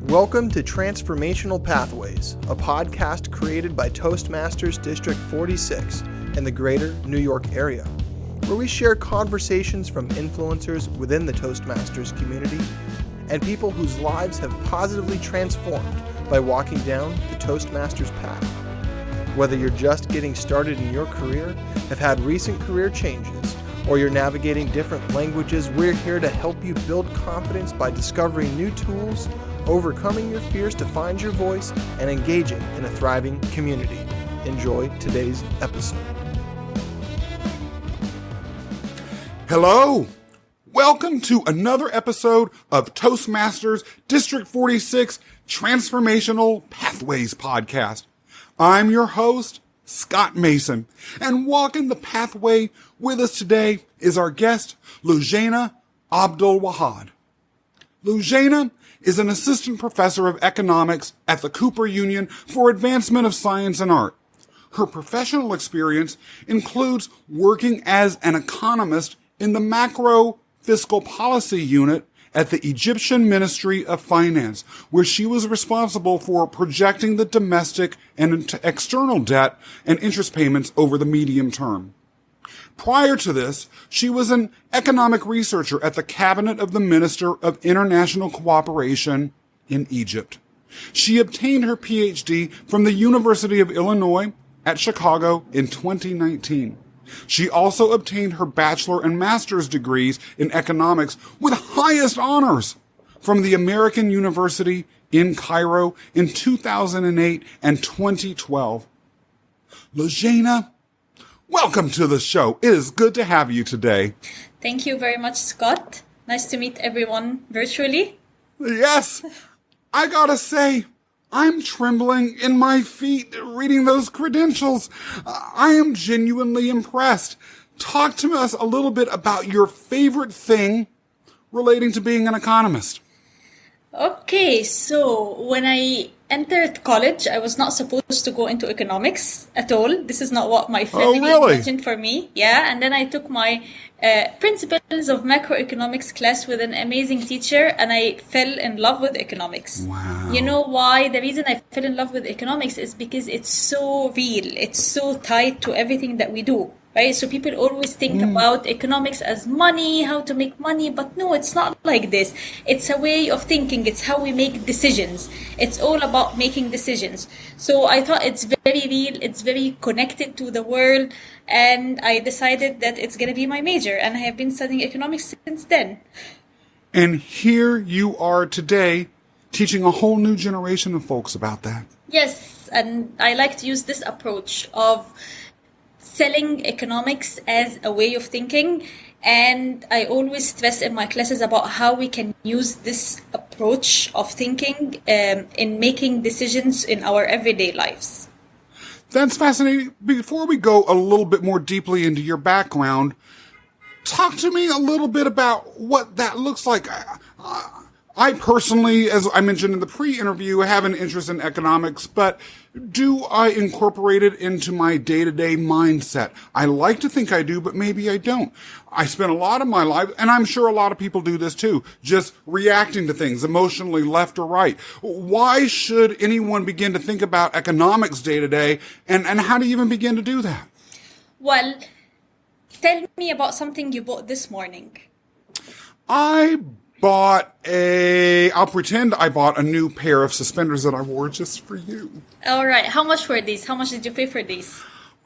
Welcome to Transformational Pathways, a podcast created by Toastmasters District 46 in the greater New York area, where we share conversations from influencers within the Toastmasters community and people whose lives have positively transformed by walking down the Toastmasters path. Whether you're just getting started in your career, have had recent career changes, or you're navigating different languages, we're here to help you build confidence by discovering new tools, overcoming your fears to find your voice, and engaging in a thriving community. Enjoy today's episode. Hello! Welcome to another episode of Toastmasters District 46 Transformational Pathways podcast. I'm your host, Scott Mason, and walking the pathway with us today is our guest, Loujaina Abdelwahed. Loujaina is an assistant professor of economics at the Cooper Union for Advancement of Science and Art. Her professional experience includes working as an economist in the macro fiscal policy unit at the Egyptian Ministry of Finance, where she was responsible for projecting the domestic and external debt and interest payments over the medium term. Prior to this, she was an economic researcher at the Cabinet of the Minister of International Cooperation in Egypt. She obtained her PhD from the University of Illinois at Chicago in 2019. She also obtained her bachelor and master's degrees in economics with highest honors from the American University in Cairo in 2008 and 2012. Loujaina, welcome to the show. It is good to have you today. Thank you very much, Scott. Nice to meet everyone virtually. Yes, I gotta say, I'm trembling in my feet reading those credentials. I am genuinely impressed. Talk to us a little bit about your favorite thing relating to being an economist. Okay, so when I entered college, I was not supposed to go into economics at all. This is not what my family imagined for me. Yeah, and then I took my Principles of Macroeconomics class with an amazing teacher, and I fell in love with economics. Wow. You know why? The reason I fell in love with economics is because it's so real. It's so tied to everything that we do. Right? So people always think about economics as money, how to make money, but no, it's not like this. It's a way of thinking. It's how we make decisions. It's all about making decisions. So I thought it's very real. It's very connected to the world. And I decided that it's going to be my major. And I have been studying economics since then. And here you are today teaching a whole new generation of folks about that. Yes. And I like to use this approach of selling economics as a way of thinking, and I always stress in my classes about how we can use this approach of thinking in making decisions in our everyday lives. That's fascinating. Before we go a little bit more deeply into your background, talk to me a little bit about what that looks like. I personally, as I mentioned in the pre-interview, have an interest in economics, but do I incorporate it into my day-to-day mindset? I like to think I do, but maybe I don't. I spend a lot of my life, and I'm sure a lot of people do this too, just reacting to things emotionally left or right. Why should anyone begin to think about economics day-to-day, and how do you even begin to do that? Well, tell me about something you bought this morning. I'll pretend I bought a new pair of suspenders that I wore just for you. All right. How much were these? How much did you pay for these?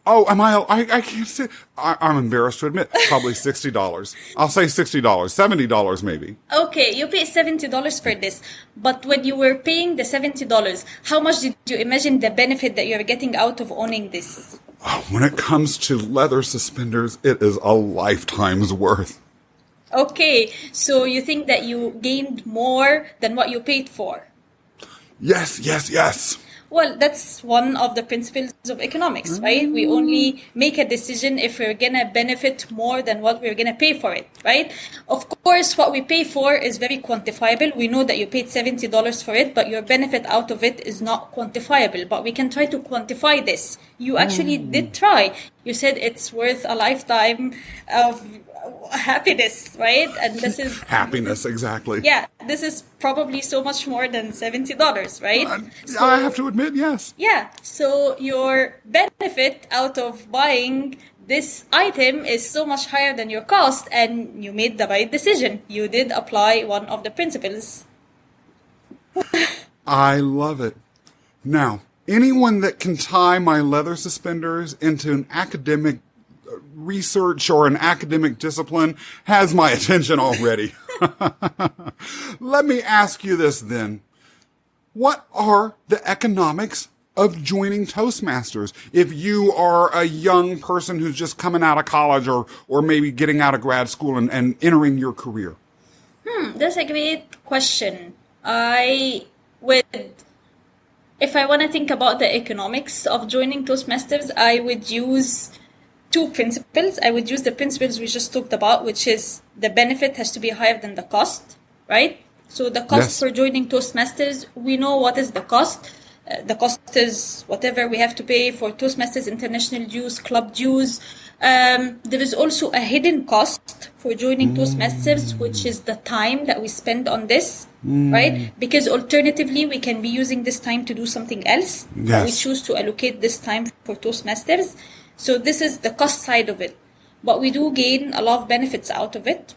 Oh, I can't say. I'm embarrassed to admit, probably $60. I'll say $60, $70 maybe. Okay, you paid $70 for this. But when you were paying the $70, how much did you imagine the benefit that you're getting out of owning this? When it comes to leather suspenders, it is a lifetime's worth. Okay, so you think that you gained more than what you paid for? Yes. Well, that's one of the principles of economics, right? We only make a decision if we're going to benefit more than what we're going to pay for it, right? Of course, what we pay for is very quantifiable. We know that you paid $70 for it, but your benefit out of it is not quantifiable. But we can try to quantify this. You actually did try. You said it's worth a lifetime of happiness, right? And this is Happiness, exactly. yeah, this is probably so much more than $70, right? I have to admit, yes. Yeah, so your benefit out of buying this item is so much higher than your cost, and you made the right decision. You did apply one of the principles. I love it. Now, anyone that can tie my leather suspenders into an academic research or an academic discipline has my attention already. Let me ask you this then. What are the economics of joining Toastmasters? If you are a young person who's just coming out of college or maybe getting out of grad school and entering your career. That's a great question. If I want to think about the economics of joining Toastmasters, I would use two principles. I would use the principles we just talked about, which is the benefit has to be higher than the cost, right? So the cost for joining Toastmasters, we know what is the cost. The cost is whatever we have to pay for Toastmasters International dues, club dues. There is also a hidden cost for joining Toastmasters, which is the time that we spend on this, right? Because alternatively, we can be using this time to do something else. Yes. But we choose to allocate this time for Toastmasters. So this is the cost side of it. But we do gain a lot of benefits out of it,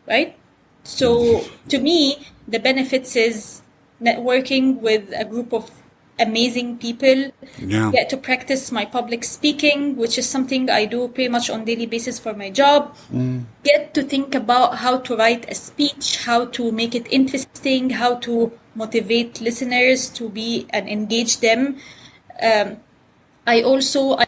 right? So to me, the benefits is networking with a group of amazing people, get to practice my public speaking, which is something I do pretty much on a daily basis for my job, get to think about how to write a speech, how to make it interesting, how to motivate listeners to be and engage them. I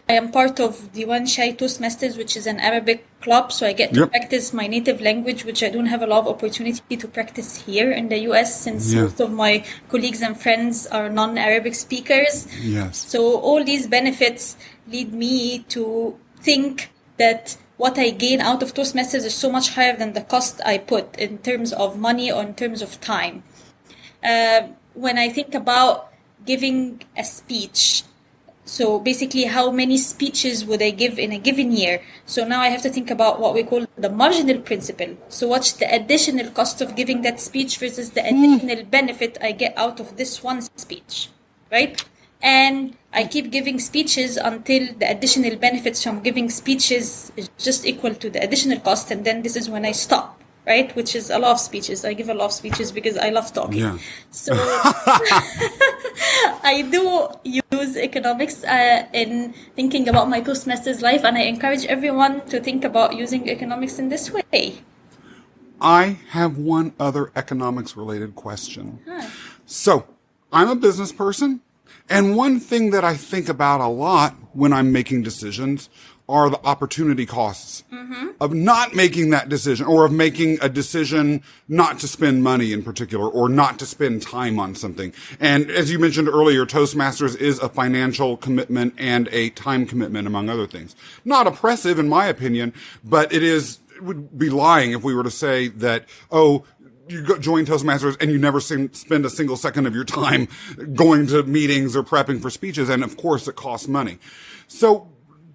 am part of the One Shy Toastmasters, which is an Arabic club, so I get to practice my native language, which I don't have a lot of opportunity to practice here in the US, since most of my colleagues and friends are non-Arabic speakers. Yes. So all these benefits lead me to think that what I gain out of Toastmasters is so much higher than the cost I put in terms of money or in terms of time. When I think about giving a speech, so basically, how many speeches would I give in a given year? So now I have to think about what we call the marginal principle. So what's the additional cost of giving that speech versus the additional benefit I get out of this one speech, right? And I keep giving speeches until the additional benefits from giving speeches is just equal to the additional cost. And then this is when I stop, right? Which is a lot of speeches. I give a lot of speeches because I love talking. Yeah. So I do use economics in thinking about my Toastmasters life, and I encourage everyone to think about using economics in this way. I have one other economics related question. So I'm a business person, and one thing that I think about a lot when I'm making decisions are the opportunity costs of not making that decision, or of making a decision not to spend money in particular, or not to spend time on something. And as you mentioned earlier, Toastmasters is a financial commitment and a time commitment, among other things. Not oppressive, in my opinion, but it would be lying if we were to say that, you join Toastmasters and you never spend a single second of your time going to meetings or prepping for speeches. And of course, it costs money. So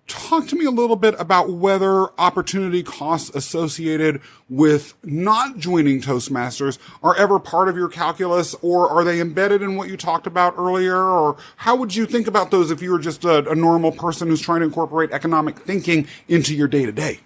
talk to me a little bit about whether opportunity costs associated with not joining Toastmasters are ever part of your calculus, or are they embedded in what you talked about earlier? Or how would you think about those if you were just a normal person who's trying to incorporate economic thinking into your day-to-day?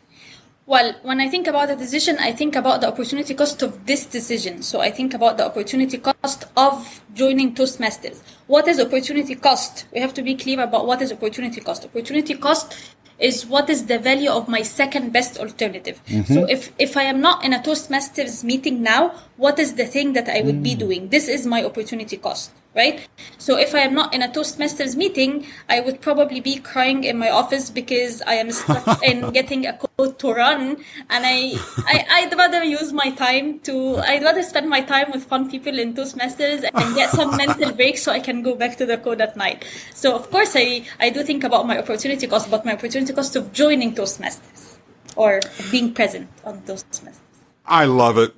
Well, when I think about a decision, I think about the opportunity cost of this decision. So I think about the opportunity cost of joining Toastmasters. What is opportunity cost? We have to be clear about what is opportunity cost. Opportunity cost is what is the value of my second best alternative. So if I am not in a Toastmasters meeting now, what is the thing that I would be doing? This is my opportunity cost, right? So if I am not in a Toastmasters meeting, I would probably be crying in my office because I am stuck in getting a code to run. And I'd rather use my time I'd rather spend my time with fun people in Toastmasters and get some mental break so I can go back to the code at night. So of course I do think about my opportunity cost, but my opportunity cost of joining Toastmasters or being present on Toastmasters. I love it.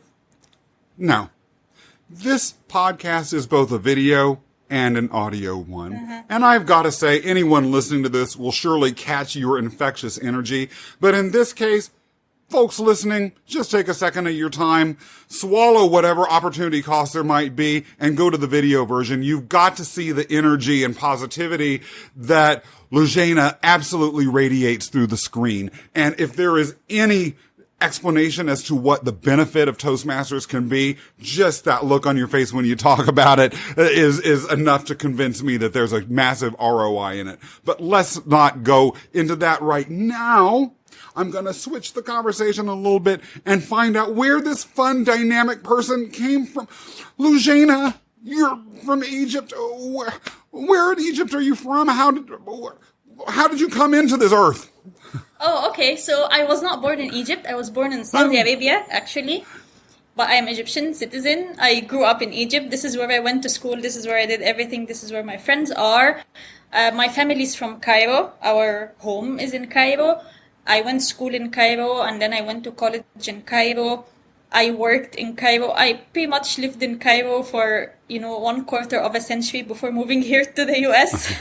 Now, this podcast is both a video and an audio one. And I've got to say, anyone listening to this will surely catch your infectious energy. But in this case, folks listening, just take a second of your time, swallow whatever opportunity cost there might be, and go to the video version. You've got to see the energy and positivity that Loujaina absolutely radiates through the screen. And if there is any explanation as to what the benefit of Toastmasters can be, just that look on your face when you talk about it is enough to convince me that there's a massive ROI in it. But let's not go into that right now. I'm going to switch the conversation a little bit and find out where this fun, dynamic person came from. Loujaina, you're from Egypt. Where in Egypt are you from? How did you come into this earth? Oh, okay. So I was not born in Egypt. I was born in Saudi Arabia, actually. But I am Egyptian citizen. I grew up in Egypt. This is where I went to school. This is where I did everything. This is where my friends are. My family is from Cairo. Our home is in Cairo. I went to school in Cairo, and then I went to college in Cairo. I worked in Cairo. I pretty much lived in Cairo for, 1/4 of a century before moving here to the US.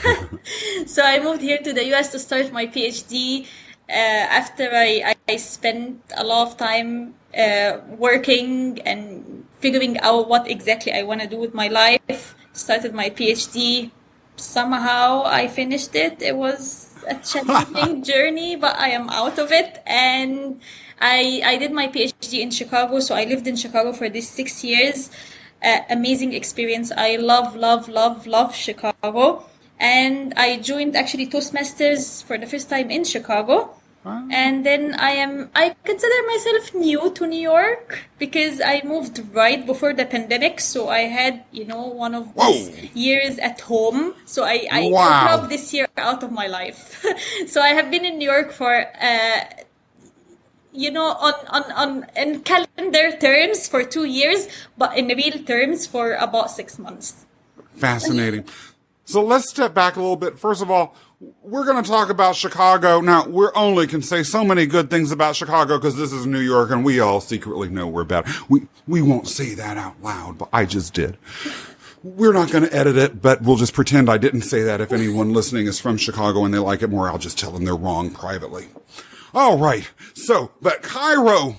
So I moved here to the US to start my PhD. After I spent a lot of time working and figuring out what exactly I want to do with my life. Started my PhD. Somehow I finished it. It was a challenging journey, but I am out of it. And I did my PhD in Chicago. So I lived in Chicago for these 6 years. Amazing experience. I love Chicago. And I joined actually Toastmasters for the first time in Chicago. Wow. And then I consider myself new to New York because I moved right before the pandemic. So I had, one of those years at home. So I took this year out of my life. So I have been in New York for, in calendar terms for 2 years, but in real terms for about 6 months. Fascinating. So let's step back a little bit. First of all, we're going to talk about Chicago. Now, we only can say so many good things about Chicago because this is New York and we all secretly know we're bad. We won't say that out loud, but I just did. We're not going to edit it, but we'll just pretend I didn't say that. If anyone listening is from Chicago and they like it more, I'll just tell them they're wrong privately. All right. So, but Cairo's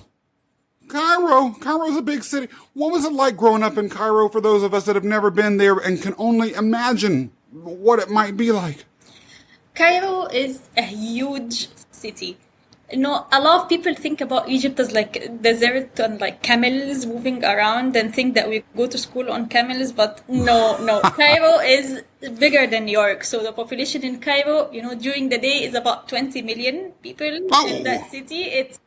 a big city. What was it like growing up in Cairo for those of us that have never been there and can only imagine what it might be like? Cairo is a huge city. A lot of people think about Egypt as like desert and like camels moving around and think that we go to school on camels, but no. Cairo is bigger than New York. So the population in Cairo, during the day is about 20 million people in that city. It's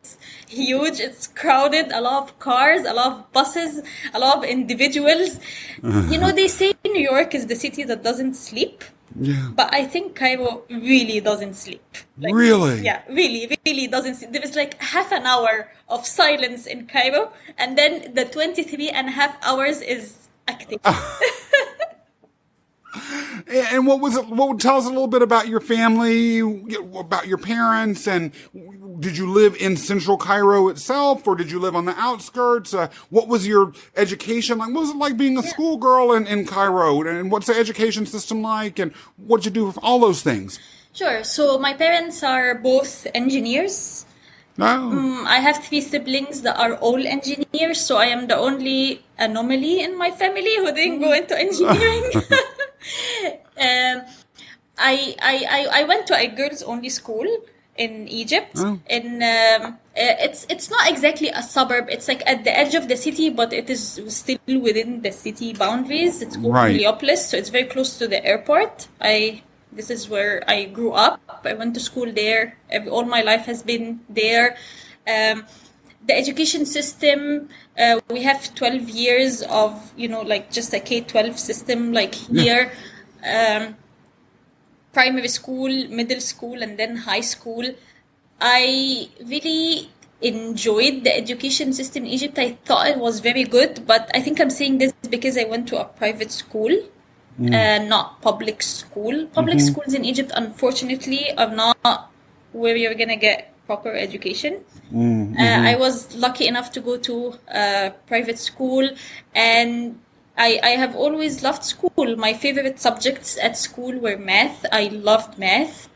huge. It's crowded. A lot of cars, a lot of buses, a lot of individuals. They say New York is the city that doesn't sleep. Yeah. But I think Cairo really doesn't sleep. Really? Yeah, really doesn't sleep. There is like half an hour of silence in Cairo, and then the 23.5 hours is active. And what was it? What tell us a little bit about your family, about your parents, and did you live in central Cairo itself, or did you live on the outskirts? What was your education like? What was it like being a schoolgirl in Cairo, and what's the education system like, and what'd you do with all those things? Sure. So my parents are both engineers. No. I have 3 siblings that are all engineers, so I am the only anomaly in my family who didn't go into engineering. I went to a girls-only school in Egypt. Oh. It's not exactly a suburb. It's like at the edge of the city, but it is still within the city boundaries. It's called Heliopolis, so it's very close to the airport. This is where I grew up. I went to school there. All my life has been there. The education system, we have 12 years of, like just a K-12 system, like here. Primary school, middle school, and then high school. I really enjoyed the education system in Egypt. I thought it was very good, but I think I'm saying this because I went to a private school. Not public school. Public schools in Egypt, unfortunately, are not where you're going to get proper education. I was lucky enough to go to a private school, and I have always loved school. My favorite subjects at school were math. I loved math.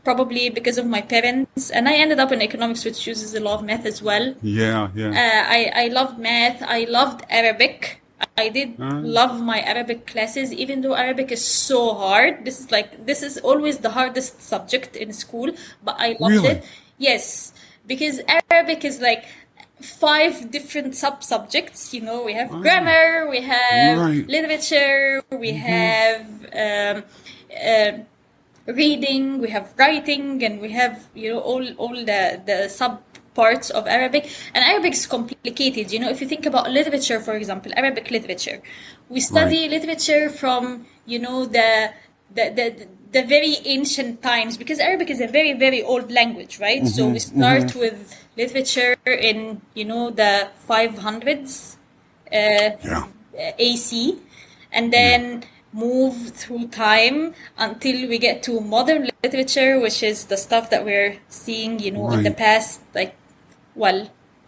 probably because of my parents. And I ended up in economics, which uses a lot of math as well. Yeah. I loved math. I loved Arabic. I did love my Arabic classes, even though Arabic is so hard. This is always the hardest subject in school, but I loved Really? it. Yes, because Arabic is like 5 different sub-subjects. We have grammar, we have literature, we have reading, we have writing, and we have all the sub parts of Arabic. And Arabic is complicated. If you think about literature, for example, Arabic literature, we study literature from the very ancient times, because Arabic is a very, very old language, right? So we start with literature in the 500s AC, and then move through time until we get to modern literature, which is the stuff that we're seeing in the past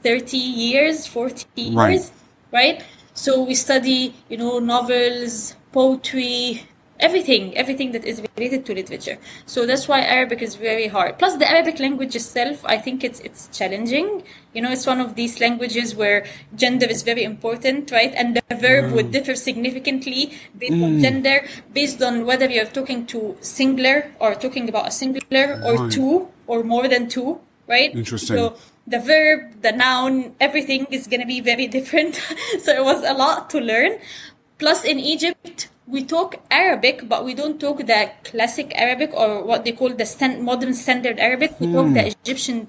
30 years, 40 years, right? So we study novels, poetry, everything that is related to literature. So that's why Arabic is very hard. Plus the Arabic language itself, I think it's challenging. It's one of these languages where gender is very important, right? And the verb would differ significantly based on gender, based on whether you're talking to singular or talking about a singular or two or more than two, right? Interesting. So the verb, the noun, everything is going to be very different. So it was a lot to learn. Plus in Egypt, we talk Arabic, but we don't talk the classic Arabic, or what they call the modern standard Arabic. We talk the Egyptian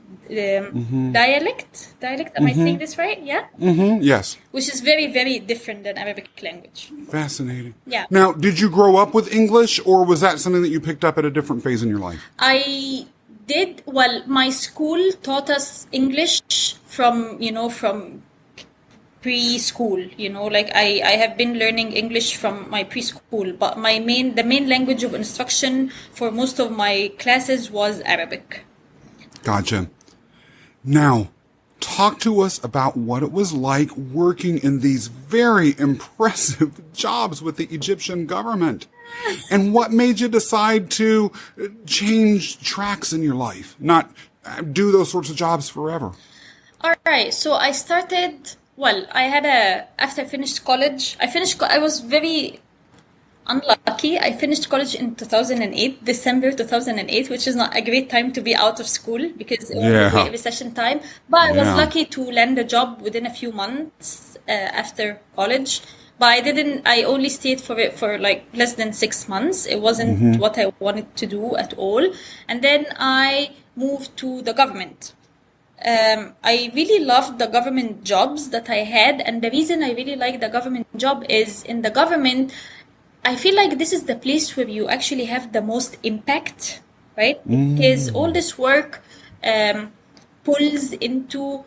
dialect. Am I saying this right? Yeah? Yes. Which is very, very different than Arabic language. Fascinating. Yeah. Now, did you grow up with English, or was that something that you picked up at a different phase in your life? I did. Well, my school taught us English from preschool. I have been learning English from my preschool, but the main language of instruction for most of my classes was Arabic. Gotcha. Now, talk to us about what it was like working in these very impressive jobs with the Egyptian government, and what made you decide to change tracks in your life, not do those sorts of jobs forever. All right. So I started. Well, after I finished college, I was very unlucky. I finished college in 2008, December 2008, which is not a great time to be out of school because it was a great recession time. But I was lucky to land a job within a few months after college. But I only stayed for it for less than 6 months. It wasn't what I wanted to do at all. And then I moved to the government. I really loved the government jobs that I had, and the reason I really like the government job is in the government, I feel like this is the place where you actually have the most impact, right? Because all this work pulls into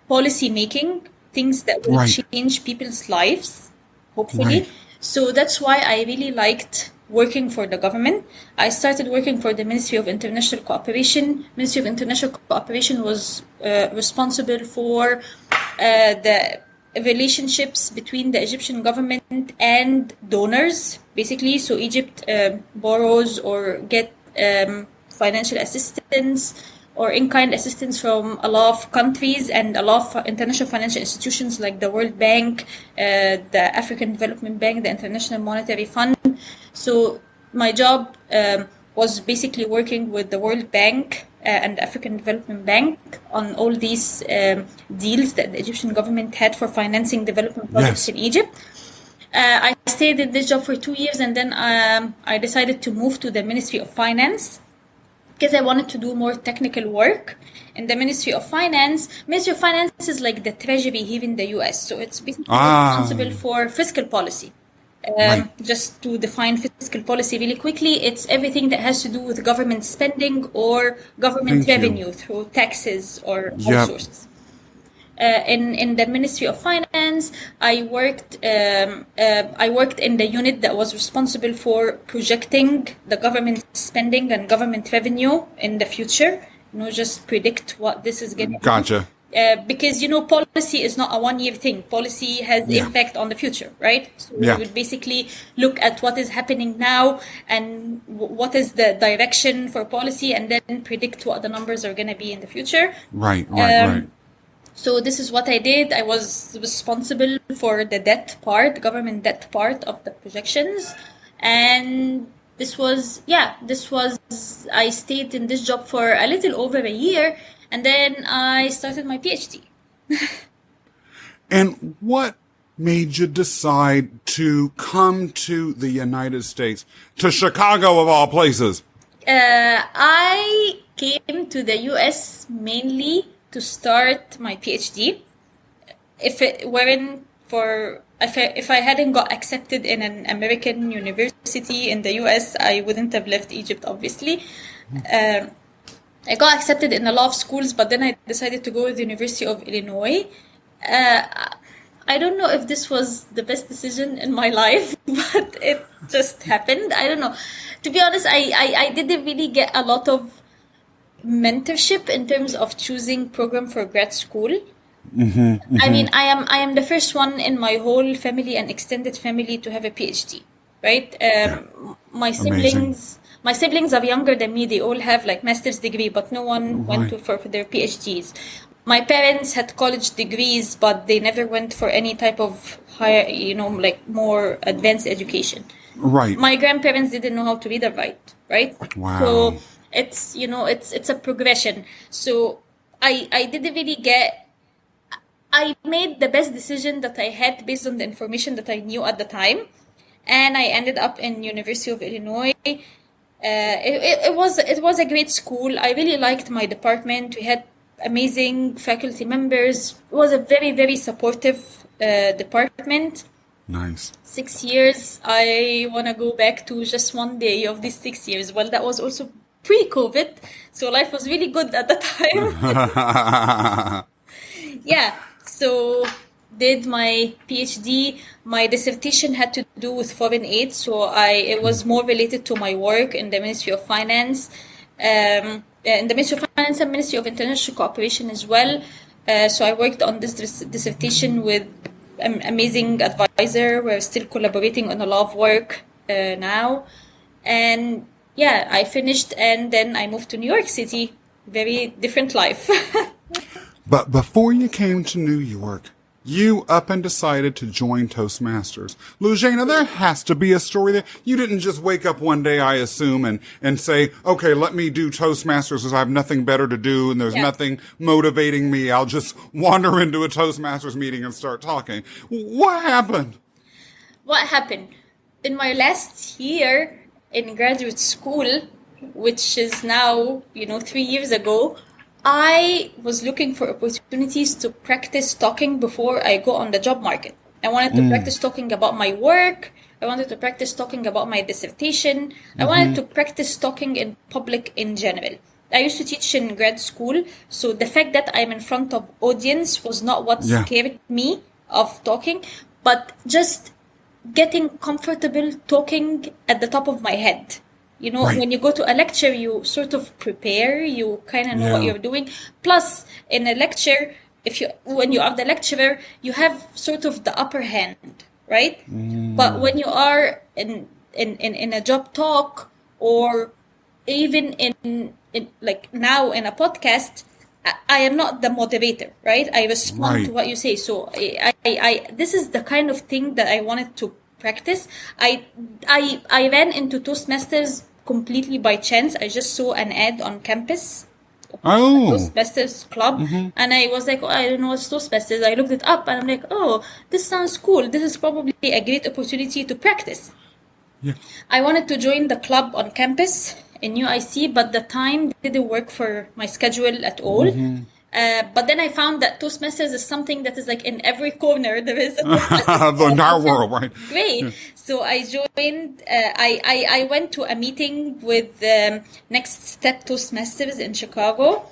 policy making, things that will change people's lives, hopefully. So that's why I really liked working for the government. I started working for the Ministry of International Cooperation. Ministry of International Cooperation was responsible for the relationships between the Egyptian government and donors, basically. So Egypt borrows or get financial assistance or in-kind assistance from a lot of countries and a lot of international financial institutions like the World Bank, the African Development Bank, the International Monetary Fund. So my job was basically working with the World Bank and the African Development Bank on all these deals that the Egyptian government had for financing development projects in Egypt. I stayed in this job for 2 years, and then I decided to move to the Ministry of Finance because I wanted to do more technical work. In the Ministry of Finance is like the treasury here in the US. So it's basically responsible for fiscal policy. Just to define fiscal policy really quickly, it's everything that has to do with government spending or government revenue through taxes or all sources. In the Ministry of Finance, I worked in the unit that was responsible for projecting the government spending and government revenue in the future. Just predict what this is going to be. because, policy is not a one-year thing. Policy has impact on the future, right? So we would basically look at what is happening now and what is the direction for policy, and then predict what the numbers are going to be in the future. Right. So this is what I did. I was responsible for the debt part, government debt part of the projections. And I stayed in this job for a little over a year. And then I started my PhD. And what made you decide to come to the United States, to Chicago of all places? I came to the US mainly to start my PhD. If I hadn't got accepted in an American university in the US, I wouldn't have left Egypt, obviously. I got accepted in a lot of schools, but then I decided to go to the University of Illinois. I don't know if this was the best decision in my life, but it just happened. I don't know. To be honest, I didn't really get a lot of mentorship in terms of choosing program for grad school. I mean, I am the first one in my whole family and extended family to have a PhD, right? My siblings are younger than me. They all have like master's degree, but no one went for their PhDs. My parents had college degrees, but they never went for any type of higher, like more advanced education. Right. My grandparents didn't know how to read or write, right? Wow. So it's, it's a progression. So I didn't really I made the best decision that I had based on the information that I knew at the time. And I ended up in University of Illinois. It was a great school. I really liked my department. We had amazing faculty members. It was a very, very supportive department. Nice. 6 years. I want to go back to just one day of these 6 years. Well, that was also pre-COVID, so life was really good at the time. Yeah. So did my PhD. My dissertation had to do with foreign aid, so it was more related to my work in the Ministry of Finance, in the Ministry of Finance and Ministry of International Cooperation as well. So I worked on this dissertation with an amazing advisor. We're still collaborating on a lot of work now. And yeah, I finished and then I moved to New York City. Very different life. But before you came to New York, you up and decided to join Toastmasters. Loujaina, there has to be a story there. You didn't just wake up one day, I assume, and say, okay, let me do Toastmasters because I have nothing better to do and there's nothing motivating me. I'll just wander into a Toastmasters meeting and start talking. What happened? What happened? In my last year in graduate school, which is now, 3 years ago, I was looking for opportunities to practice talking before I go on the job market. I wanted to practice talking about my work. I wanted to practice talking about my dissertation. I wanted to practice talking in public in general. I used to teach in grad school, so the fact that I'm in front of audience was not what scared me of talking, but just getting comfortable talking at the top of my head. When you go to a lecture, you sort of prepare, you kind of know what you're doing. Plus, in a lecture, when you are the lecturer, you have sort of the upper hand, right? But when you are in a job talk or even in like now in a podcast, I am not the moderator, right? I respond to what you say. So I this is the kind of thing that I wanted to practice. I ran into Toastmasters completely by chance. I just saw an ad on campus, Toastmasters Club, and I was like, I don't know what's Toastmasters. I looked it up and I'm like, this sounds cool. This is probably a great opportunity to practice. I wanted to join the club on campus in UIC, but the time didn't work for my schedule at all. But then I found that Toastmasters is something that is like in every corner. There is the entire world, right? Great. So I joined. I went to a meeting with Next Step Toastmasters in Chicago.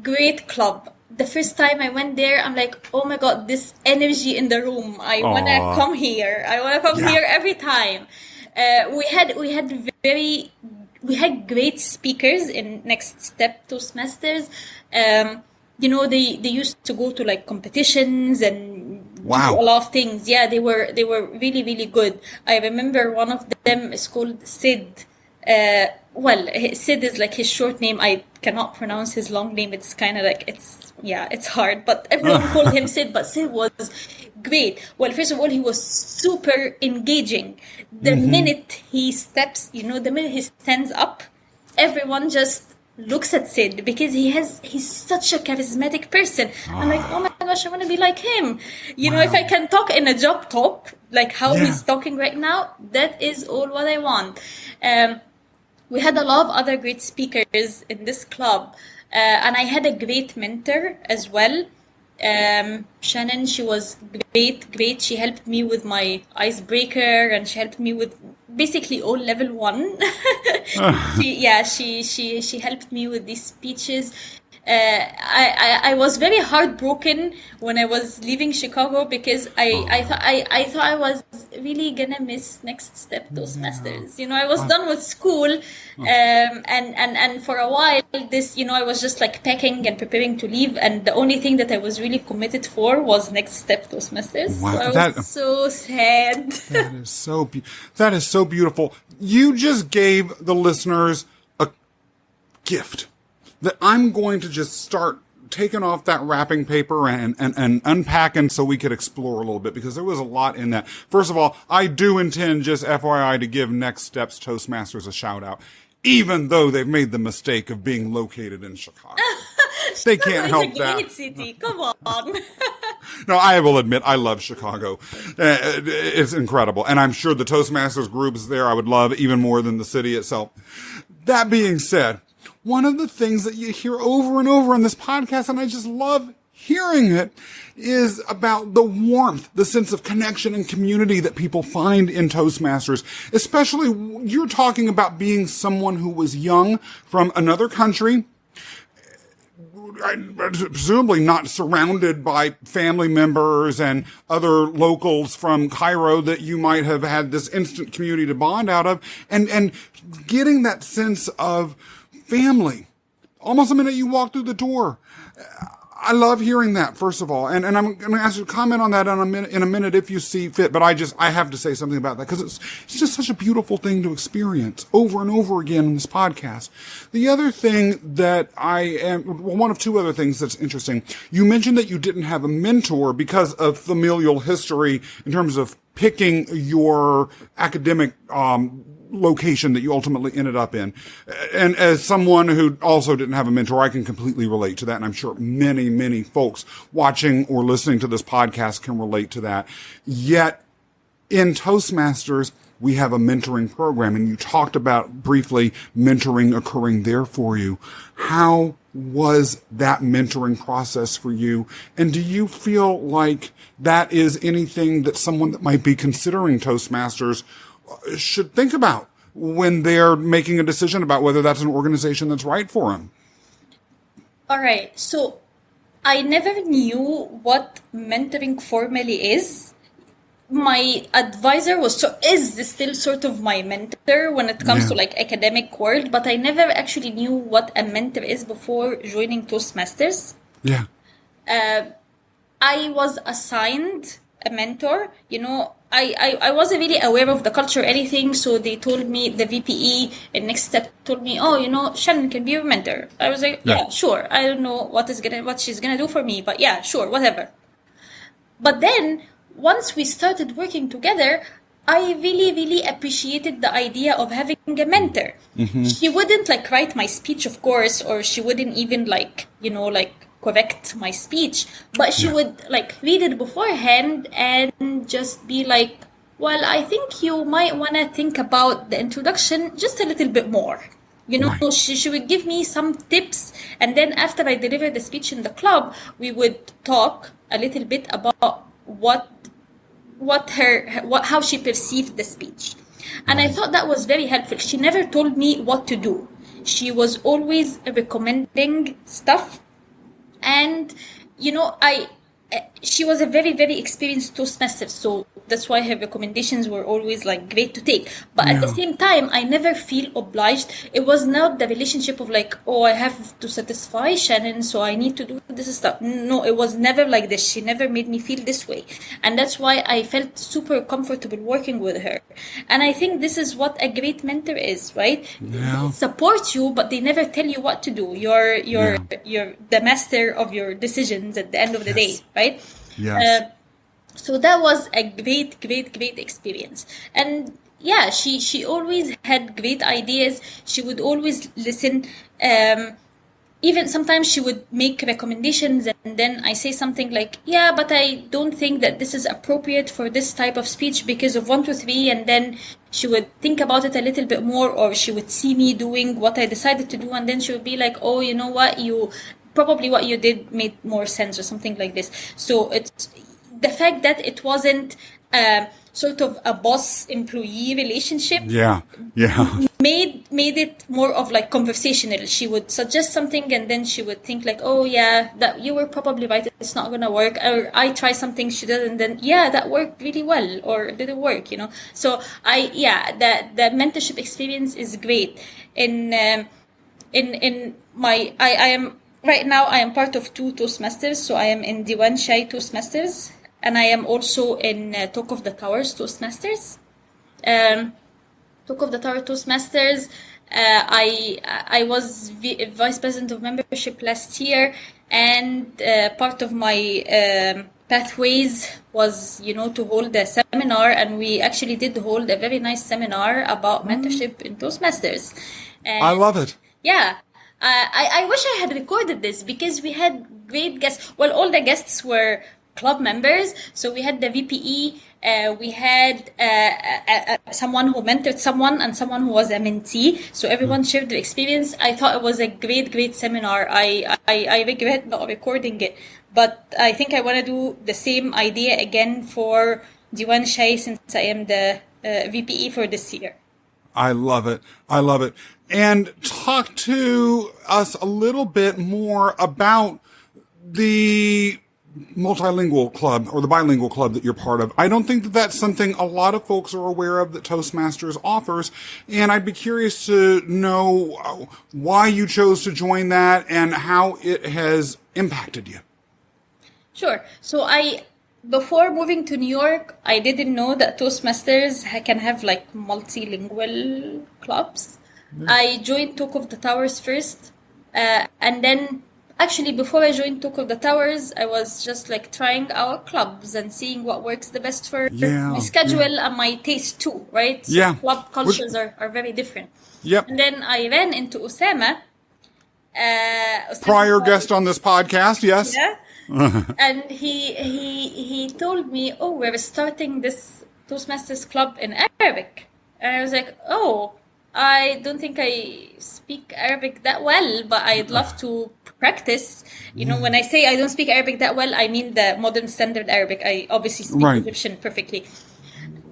Great club. The first time I went there, I'm like, oh my God, this energy in the room. I want to come here. I want to come here every time. We had great speakers in Next Step Toastmasters. they used to go to like competitions and Wow. do a lot of things. Yeah, they were really, really good. I remember one of them is called Sid. Sid is like his short name. I cannot pronounce his long name. It's kind of like, it's hard, but everyone called him Sid, but Sid was great. Well, first of all, he was super engaging. The minute he steps, the minute he stands up, everyone just looks at Sid because he's such a charismatic person. I'm like, oh my gosh, I want to be like him. If I can talk in a job talk, like how he's talking right now, that is all what I want. We had a lot of other great speakers in this club, and I had a great mentor as well. Shannon, she was great. She helped me with my icebreaker, and she helped me with basically all level 1. She helped me with these speeches. I was very heartbroken when I was leaving Chicago because I thought I was really gonna miss Next Step Toastmasters. I was done with school, and for a while I was just like packing and preparing to leave, and the only thing that I was really committed for was Next Step Toastmasters. Wow, so I was so sad. That is so beautiful. You just gave the listeners a gift that I'm going to just start taking off that wrapping paper and unpacking so we could explore a little bit, because there was a lot in that. First of all, I do intend, just FYI, to give Next Steps Toastmasters a shout out, even though they've made the mistake of being located in Chicago. They can't help that. Great city. Come on. No, I will admit, I love Chicago. It's incredible. And I'm sure the Toastmasters groups there I would love even more than the city itself. That being said, one of the things that you hear over and over on this podcast, and I just love hearing it, is about the warmth, the sense of connection and community that people find in Toastmasters. Especially, you're talking about being someone who was young from another country, presumably not surrounded by family members and other locals from Cairo that you might have had this instant community to bond out of, and getting that sense of family almost the minute you walk through the door. I love hearing that, first of all. And I'm going to ask you to comment on that in a minute if you see fit. But I have to say something about that because it's just such a beautiful thing to experience over and over again in this podcast. The other thing that one of two other things that's interesting. You mentioned that you didn't have a mentor because of familial history in terms of picking your academic, location that you ultimately ended up in. And as someone who also didn't have a mentor, I can completely relate to that. And I'm sure many, many folks watching or listening to this podcast can relate to that. Yet in Toastmasters, we have a mentoring program, and you talked about briefly mentoring occurring there for you. How was that mentoring process for you? And do you feel like that is anything that someone that might be considering Toastmasters should think about when they're making a decision about whether that's an organization that's right for them? All right. So I never knew what mentoring formally is. My advisor is still sort of my mentor when it comes to like academic world, but I never actually knew what a mentor is before joining Toastmasters. Yeah. I was assigned a mentor, I wasn't really aware of the culture or anything, so they told me, the VPE and Next Step told me, Shannon can be your mentor. I was like, yeah, sure. I don't know what she's gonna do for me, but yeah, sure, whatever. But then once we started working together, I really, really appreciated the idea of having a mentor. Mm-hmm. She wouldn't like write my speech, of course, or she wouldn't even correct my speech, but she would like read it beforehand and just be like, well, I think you might want to think about the introduction just a little bit more. Right. She would give me some tips, and then after I delivered the speech in the club, we would talk a little bit about how she perceived the speech. And I thought that was very helpful. She never told me what to do. She was always recommending stuff. And, she was a very, very experienced Toastmaster, so that's why her recommendations were always like great to take. But at the same time, I never feel obliged. It was not the relationship of like, oh, I have to satisfy Shannon, so I need to do this stuff. No, it was never like this. She never made me feel this way. And that's why I felt super comfortable working with her. And I think this is what a great mentor is, right? Yeah. They support you, but they never tell you what to do. You're the master of your decisions at the end of the day, right? Yes. So that was a great, great, great experience. And yeah, she always had great ideas. She would always listen. Even sometimes she would make recommendations, and then I say something like, yeah, but I don't think that this is appropriate for this type of speech because of 1, 2, 3. And then she would think about it a little bit more, or she would see me doing what I decided to do. And then she would be like, oh, you know what? Probably what you did made more sense, or something like this. So it's the fact that it wasn't sort of a boss-employee relationship. Yeah. Made it more of like conversational. She would suggest something, and then she would think like, oh yeah, that you were probably right, it's not gonna work. Or I try something she did, and then yeah, that worked really well, or it didn't work, So the mentorship experience is great. I am right now, I am part of 2 Toastmasters. So I am in Diwan Shai Toastmasters, and I am also in Talk of the Towers Toastmasters. Talk of the Tower Toastmasters. I was vice president of membership last year, and part of my pathways was, to hold a seminar, and we actually did hold a very nice seminar about mentorship in Toastmasters. And I love it. Yeah. I wish I had recorded this, because we had great guests. Well, all the guests were club members. So we had the VPE, we had someone who mentored someone, and someone who was a mentee. So everyone shared their experience. I thought it was a great, great seminar. I regret not recording it, but I think I want to do the same idea again for Diwan Shai, since I am the VPE for this year. I love it. And talk to us a little bit more about the multilingual club, or the bilingual club that you're part of. I don't think that that's something a lot of folks are aware of that Toastmasters offers. And I'd be curious to know why you chose to join that and how it has impacted you. Sure. So before moving to New York, I didn't know that Toastmasters can have like multilingual clubs. I joined Talk of the Towers first, and then actually before I joined Talk of the Towers, I was just like trying out clubs and seeing what works the best for my schedule and my taste too, right? So club cultures are very different. Yep. And then I ran into Osama. Prior guest on this podcast, yes. Yeah. And he told me, oh, we're starting this Toastmasters club in Arabic. And I was like, oh, I don't think I speak Arabic that well, but I'd love to practice. When I say I don't speak Arabic that well, I mean the modern standard Arabic. I obviously speak Egyptian perfectly.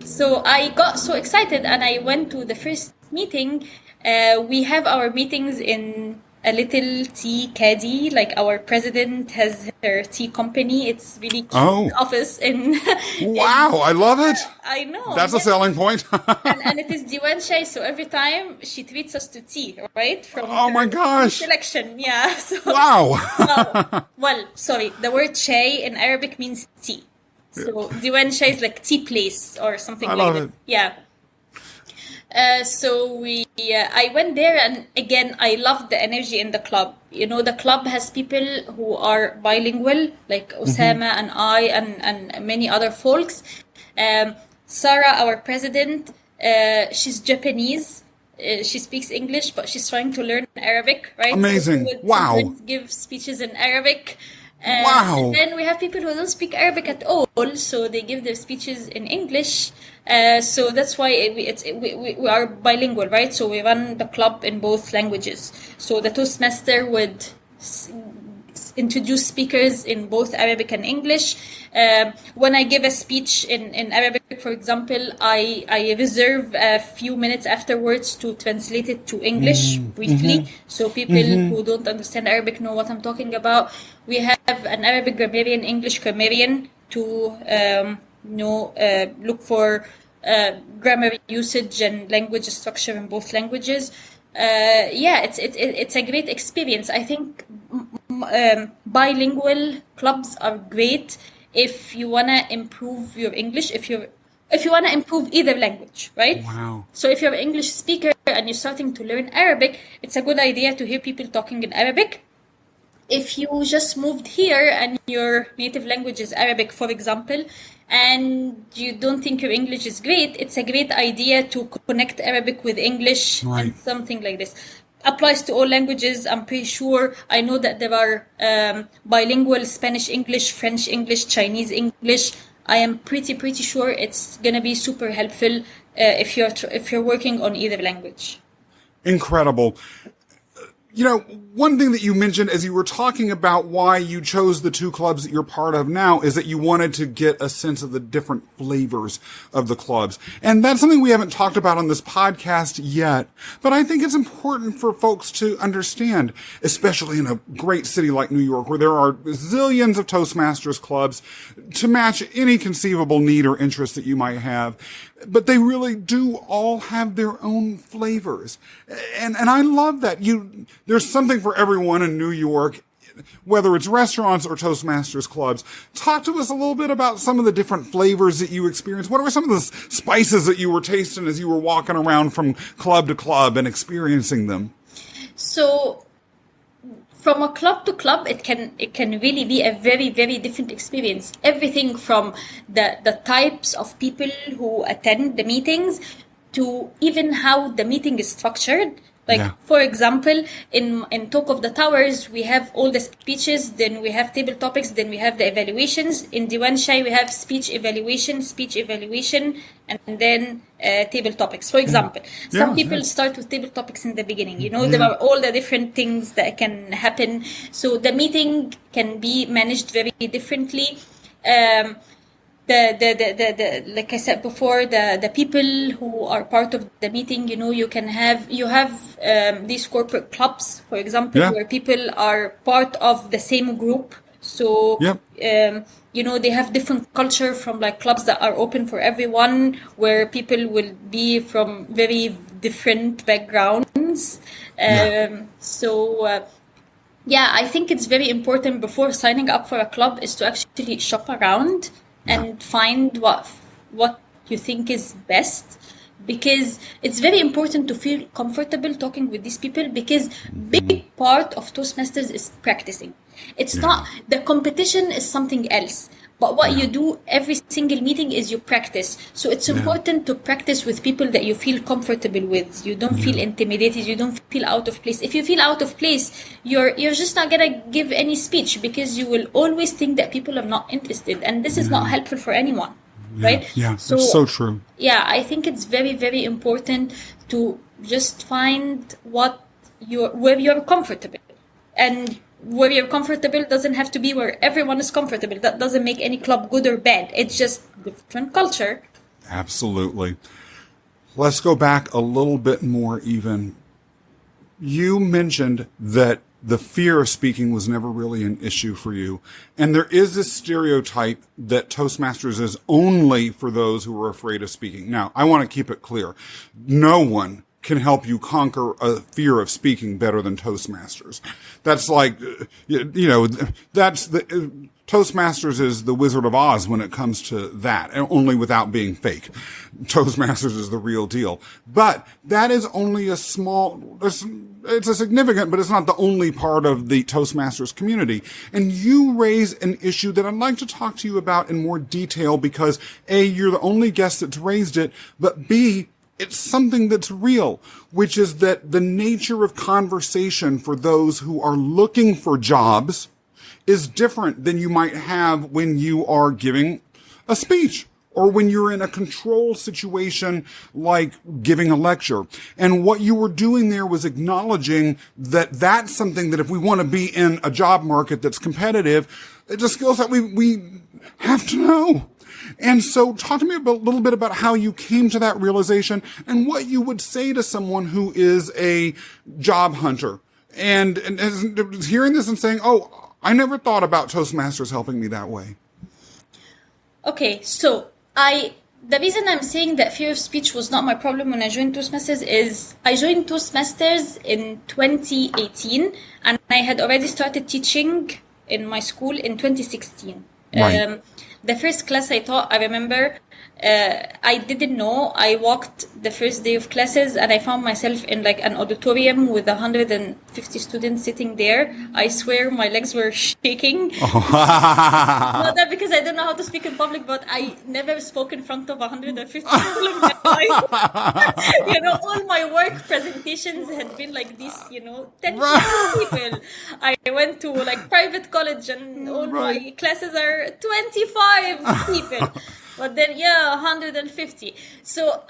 So I got so excited, and I went to the first meeting. We have our meetings in a little tea caddy, like our president has her tea company. It's really cute office in wow, I love it. I know. That's a selling point. and it is Diwan Shai, so every time she treats us to tea, right? From my gosh. Selection, yeah. So, wow. Well, sorry, the word Shai in Arabic means tea. So Diwan Shai is like tea place or something I like love that. it. Yeah. So I went there, and again, I loved the energy in the club. The club has people who are bilingual, like Osama and I, and many other folks. Sarah, our president, she's Japanese. She speaks English, but she's trying to learn Arabic, right? Amazing. So Wow. sometimes give speeches in Arabic. Wow. And then we have people who don't speak Arabic at all, so they give their speeches in English. So that's why we are bilingual, right? So we run the club in both languages. So the Toastmaster would introduce speakers in both Arabic and English. When I give a speech in Arabic, for example, I reserve a few minutes afterwards to translate it to English briefly, so people who don't understand Arabic know what I'm talking about. We have an Arabic grammarian, English grammarian to look for grammar usage and language structure in both languages. It's a great experience. I think bilingual clubs are great if you want to improve your English, if you want to improve either language, right? Wow. So if you're an English speaker and you're starting to learn Arabic, it's a good idea to hear people talking in Arabic. If you just moved here and your native language is Arabic, for example, and you don't think your English is great, it's a great idea to connect Arabic with English, right, and something like this. Applies to all languages, I'm pretty sure. I know that there are bilingual Spanish English, French English, Chinese English. I am pretty sure it's going to be super helpful if you're working on either language. Incredible. You know, one thing that you mentioned as you were talking about why you chose the two clubs that you're part of now is that you wanted to get a sense of the different flavors of the clubs. And that's something we haven't talked about on this podcast yet, but I think it's important for folks to understand, especially in a great city like New York, where there are zillions of Toastmasters clubs to match any conceivable need or interest that you might have. But they really do all have their own flavors. And I love that. There's something for everyone in New York, whether it's restaurants or Toastmasters clubs. Talk to us a little bit about some of the different flavors that you experienced. What were some of the spices that you were tasting as you were walking around from club to club and experiencing them? So, from a club to club, it can really be a very, very different experience. Everything from the types of people who attend the meetings to even how the meeting is structured. For example, in Talk of the Towers, we have all the speeches, then we have table topics, then we have the evaluations. In Diwan Shai, we have speech evaluation, and then table topics, for example. Some people start with table topics in the beginning. There are all the different things that can happen. So the meeting can be managed very differently. Like I said before, the people who are part of the meeting, you have these corporate clubs, for example, where people are part of the same group. So, they have different culture from like clubs that are open for everyone, where people will be from very different backgrounds. I think it's very important before signing up for a club is to actually shop around and find what you think is best, because it's very important to feel comfortable talking with these people, because big part of Toastmasters is practicing. It's not, the competition is something else, but what you do every single meeting is you practice. So it's important to practice with people that you feel comfortable with. You don't feel intimidated. You don't feel out of place. If you feel out of place, you're just not going to give any speech, because you will always think that people are not interested. And this is not helpful for anyone, right? Yeah, that's so true. Yeah, I think it's very, very important to just find where you're comfortable. And where you're comfortable doesn't have to be where everyone is comfortable. That doesn't make any club good or bad. It's just different culture. Absolutely. Let's go back a little bit more even. You mentioned that the fear of speaking was never really an issue for you. And there is this stereotype that Toastmasters is only for those who are afraid of speaking. Now, I want to keep it clear. No one can help you conquer a fear of speaking better than Toastmasters. That's like, that's the, Toastmasters is the Wizard of Oz when it comes to that, and only without being fake. Toastmasters is the real deal. But that is only a small, it's a significant, but it's not the only part of the Toastmasters community. And you raise an issue that I'd like to talk to you about in more detail, because A, you're the only guest that's raised it, but B, it's something that's real, which is that the nature of conversation for those who are looking for jobs is different than you might have when you are giving a speech or when you're in a control situation like giving a lecture. And what you were doing there was acknowledging that that's something that if we want to be in a job market that's competitive, it's a skill set we have to know. And so talk to me a little bit about how you came to that realization and what you would say to someone who is a job hunter and is hearing this and saying, oh, I never thought about Toastmasters helping me that way. Okay, so the reason I'm saying that fear of speech was not my problem when I joined Toastmasters is I joined Toastmasters in 2018 and I had already started teaching in my school in 2016. Right. The first class I taught, I remember, I didn't know. I walked the first day of classes and I found myself in like an auditorium with 150 students sitting there. I swear my legs were shaking. Not that because I don't know how to speak in public, but I never spoke in front of 150 people in my life. All my work presentations had been like these, 10 people. I went to like private college and all my classes are 25 people. But then, 150. So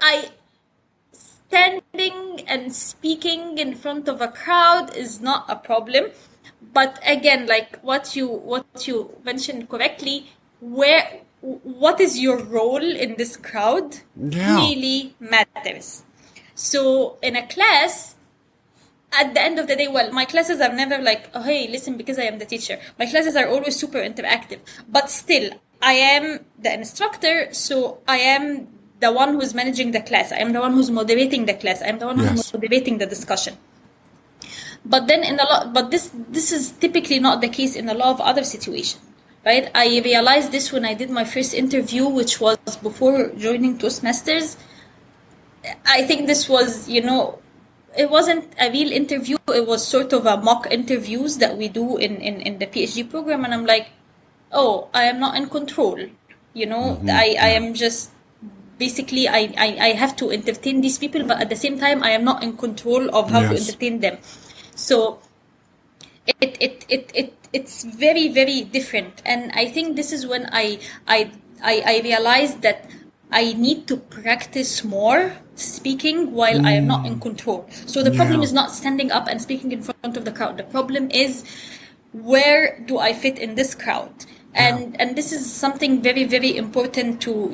standing and speaking in front of a crowd is not a problem. But again, like what you mentioned correctly, what is your role in this crowd really matters. So in a class, at the end of the day, my classes are never like, oh, hey, listen, because I am the teacher. My classes are always super interactive. But still, I am the instructor, so I am the one who's managing the class. I am the one who's moderating the class. I am the one who's moderating the discussion. But then this is typically not the case in a lot of other situations, right? I realized this when I did my first interview, which was before joining Toastmasters. I think this was, it wasn't a real interview. It was sort of a mock interviews that we do in the PhD program. And I'm like, oh, I am not in control. I am just basically, I have to entertain these people, but at the same time, I am not in control of how to entertain them. So it's very, very different. And I think this is when I realized that I need to practice more speaking while I am not in control. So the problem is not standing up and speaking in front of the crowd. The problem is, where do I fit in this crowd? And this is something very, very important to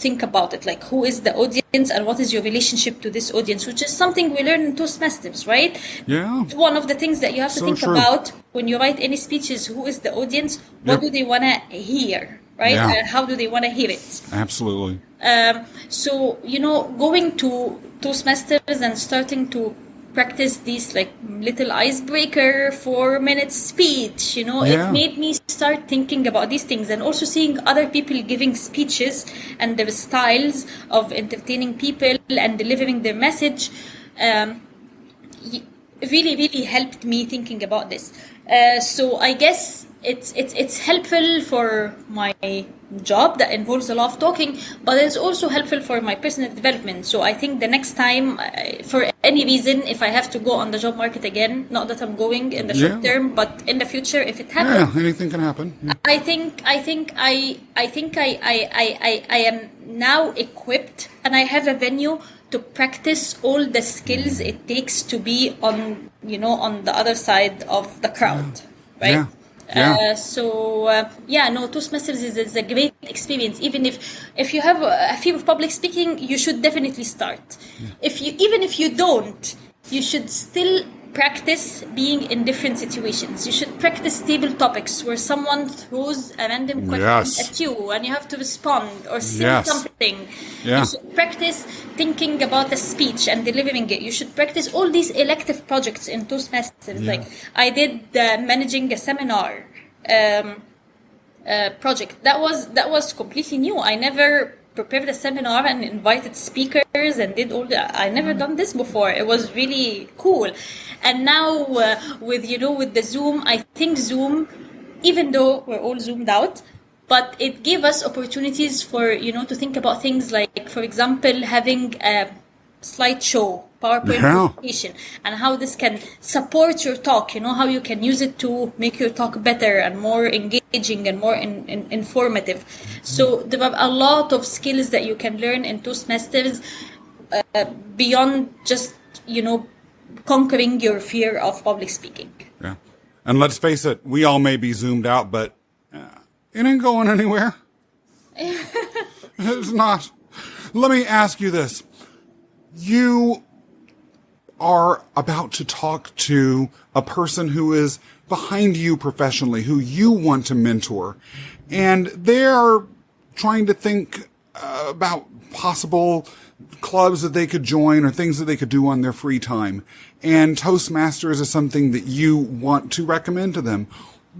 think about it. Like, who is the audience and what is your relationship to this audience, which is something we learn in Toastmasters, right? Yeah. One of the things that you have to think about when you write any speech is, who is the audience? What do they want to hear, right? And how do they want to hear it? Absolutely. So, going to Toastmasters and starting to practice these like little icebreaker 4-minute speech, it made me start thinking about these things, and also seeing other people giving speeches and their styles of entertaining people and delivering their message really, really helped me thinking about this. So I guess it's helpful for my job that involves a lot of talking, but it's also helpful for my personal development. So I think the next time, for any reason, if I have to go on the job market again, not that I'm going in the short term, but in the future, if it happens, anything can happen. I think I am now equipped, and I have a venue to practice all the skills it takes to be on the other side of the crowd, right? Toastmasters is a great experience. Even if you have a fear of public speaking, you should definitely start. Even if you don't, you should still practice being in different situations. You should practice table topics where someone throws a random question at you and you have to respond or say something. You should practice thinking about a speech and delivering it. You should practice all these elective projects in Toastmasters. Like I did managing a seminar project. That was completely new. I never prepared a seminar and invited speakers and did all that. I never done this before. It was really cool. And now with the Zoom, I think Zoom, even though we're all zoomed out, but it gave us opportunities for to think about things like, for example, having a slideshow, PowerPoint presentation, and how this can support your talk, how you can use it to make your talk better and more engaging and more informative. So there are a lot of skills that you can learn in Toastmasters beyond just, conquering your fear of public speaking. Yeah. And let's face it, we all may be zoomed out, but it ain't going anywhere. It's not. Let me ask you this. You are about to talk to a person who is behind you professionally, who you want to mentor, and they're trying to think about possible clubs that they could join or things that they could do on their free time. And Toastmasters is something that you want to recommend to them.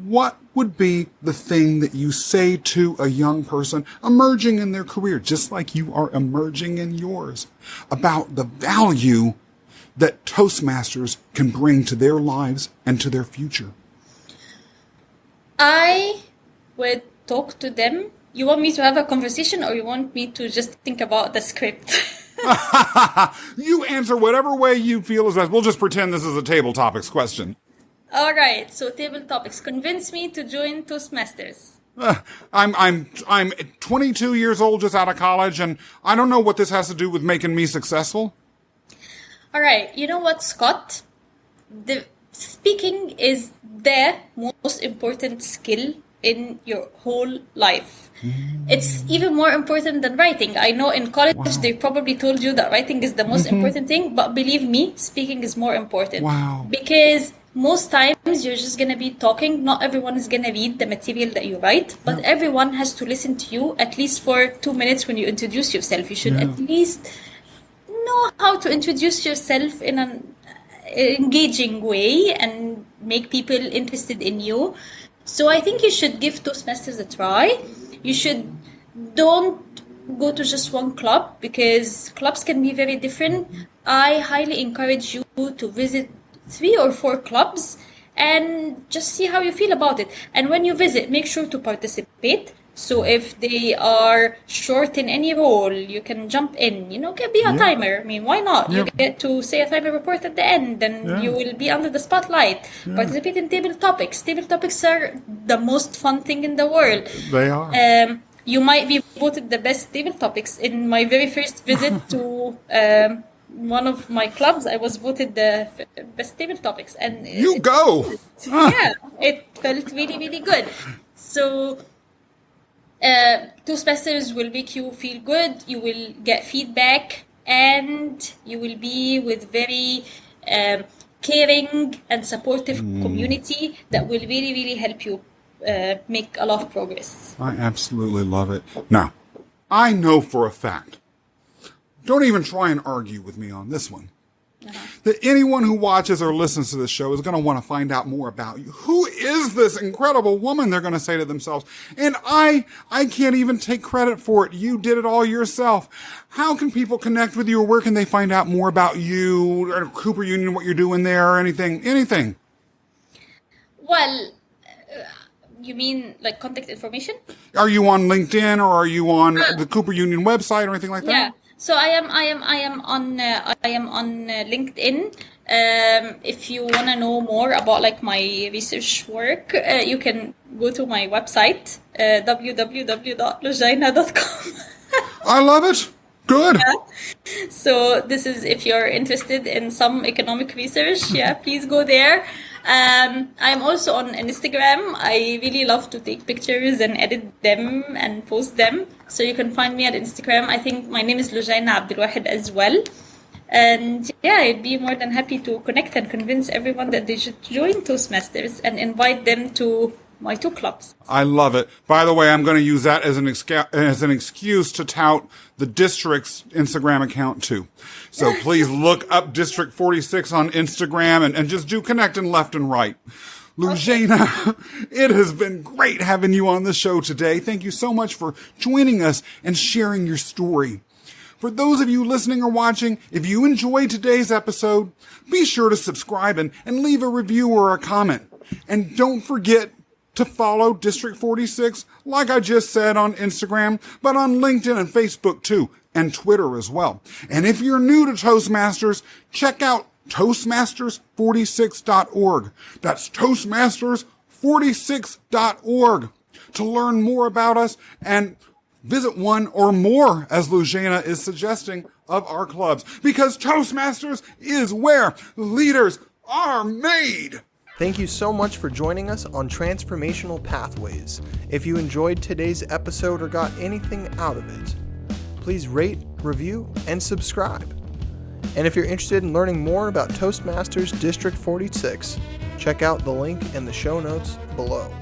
What would be the thing that you say to a young person emerging in their career, just like you are emerging in yours, about the value that Toastmasters can bring to their lives and to their future? I would talk to them. You want me to have a conversation, or you want me to just think about the script? You answer whatever way you feel is best. We'll just pretend this is a table topics question. All right. So table topics. Convince me to join Toastmasters. I'm 22 years old, just out of college, and I don't know what this has to do with making me successful. All right. You know what, Scott? The speaking is the most important skill in your whole life. It's even more important than writing. I know in college they probably told you that writing is the most important thing, but believe me, speaking is more important. Wow. Because most times you're just going to be talking. Not everyone is going to read the material that you write, but everyone has to listen to you at least for 2 minutes when you introduce yourself. You should at least know how to introduce yourself in an engaging way and make people interested in you. So I think you should give Toastmasters a try. Don't go to just one club, because clubs can be very different. I highly encourage you to visit 3 or 4 clubs and just see how you feel about it. And when you visit, make sure to participate. So if they are short in any role, you can jump in, be a timer. I mean, why not? You get to say a timer report at the end, and you will be under the spotlight. Participate in table topics. Table topics are the most fun thing in the world. They are. You might be voted the best table topics. In my very first visit to one of my clubs, I was voted the best table topics. And it felt really, really good. So Toastmasters will make you feel good. You will get feedback, and you will be with very caring and supportive community that will really, really help you make a lot of progress. I absolutely love it. Now, I know for a fact, don't even try and argue with me on this one, that anyone who watches or listens to this show is going to want to find out more about you. Who is this incredible woman, they're going to say to themselves. And I can't even take credit for it. You did it all yourself. How can people connect with you, or where can they find out more about you, or Cooper Union, what you're doing there, or anything? Well, you mean like contact information? Are you on LinkedIn, or are you on the Cooper Union website or anything like that? Yeah. So I am on LinkedIn. If you want to know more about like my research work, you can go to my website, www.loujaina.com. I love it. Good. Yeah. So this is if you're interested in some economic research, please go there. I'm also on Instagram. I really love to take pictures and edit them and post them. So you can find me at Instagram. I think my name is Loujaina Abdelwahed as well. And I'd be more than happy to connect and convince everyone that they should join Toastmasters and invite them to my 2 clubs. I love it. By the way, I'm going to use that as an excuse to tout the district's Instagram account too. So please look up District 46 on Instagram and just do connecting left and right. Loujaina, it has been great having you on the show today. Thank you so much for joining us and sharing your story. For those of you listening or watching, if you enjoyed today's episode, be sure to subscribe and leave a review or a comment. And don't forget to follow District 46, like I just said, on Instagram, but on LinkedIn and Facebook too. and Twitter as well. And if you're new to Toastmasters, check out Toastmasters46.org. That's Toastmasters46.org to learn more about us and visit one or more, as Loujaina is suggesting, of our clubs. Because Toastmasters is where leaders are made. Thank you so much for joining us on Transformational Pathways. If you enjoyed today's episode or got anything out of it, please rate, review, and subscribe. And if you're interested in learning more about Toastmasters District 46, check out the link in the show notes below.